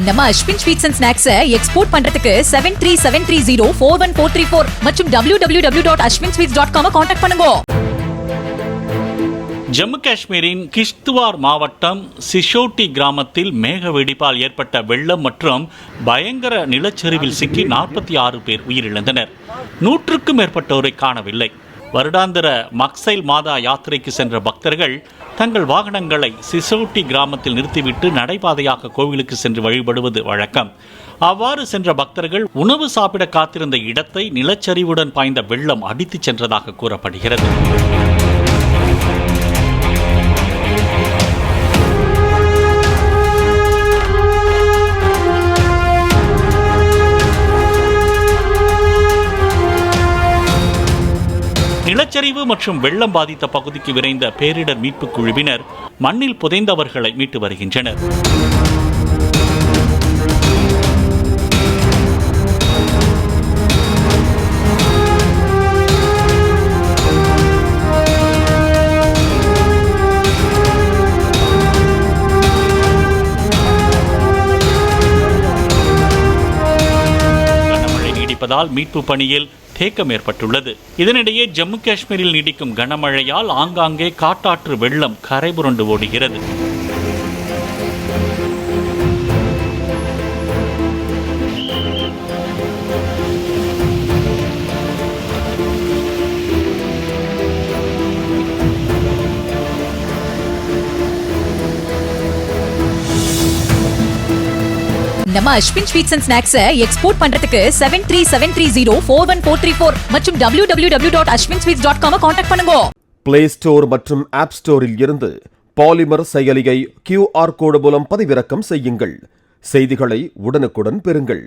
நம்ம Ashwin sweets and snacks export பண்றதுக்கு 7373041434 மற்றும் www.ashwinsweets.com கான்டாக்ட் பண்ணுங்க. ஜம்மு காஷ்மீரின் கிஷ்த்வார் மாவட்டம் சிஷோட்டி கிராமத்தில் மேக வெடிப்பால் ஏற்பட்ட வெள்ளம் மற்றும் பயங்கர நிலச்சரிவில் சிக்கி 46 பேர் உயிரிழந்தனர். 100க்கும் மேற்பட்டோரை காணவில்லை. வருடாந்திர மக்சைல் மாதா யாத்திரைக்கு சென்ற பக்தர்கள் தங்கள் வாகனங்களை சிசோட்டி கிராமத்தில் நிறுத்திவிட்டு நடைபாதையாக கோவிலுக்கு சென்று வழிபடுவது வழக்கம். அவ்வாறு சென்ற பக்தர்கள் உணவு சாப்பிட காத்திருந்த இடத்தை நிலச்சரிவுடன் பாய்ந்த வெள்ளம் அடித்துச் சென்றதாக கூறப்படுகிறது. நிலச்சரிவு மற்றும் வெள்ளம் பாதித்த பகுதிக்கு விரைந்த பேரிடர் மீட்புக் குழுவினர் மண்ணில் புதைந்தவர்களை மீட்டு வருகின்றனர். கனமழை நீடிப்பதால் மீட்பு பணியில் தேக்கம் ஏற்பட்டுள்ளது. இதனிடையே ஜம்மு காஷ்மீரில் நீடிக்கும் கனமழையால் ஆங்காங்கே காட்டாற்று வெள்ளம் கரைபுரண்டு ஓடுகிறது. நம்ம Ashwin sweets and snacks export பண்றதுக்கு 7373041434 மற்றும் www.ashwinsweets.com கான்டாக்ட் பண்ணுங்க. பிளே ஸ்டோர் மற்றும் ஆப் ஸ்டோரில் இருந்து பாலிமர் செயலியை QR கோடு மூலம் பதிவிறக்கம் செய்யுங்கள். செய்திகளை உடனுக்குடன் பெறுங்கள்.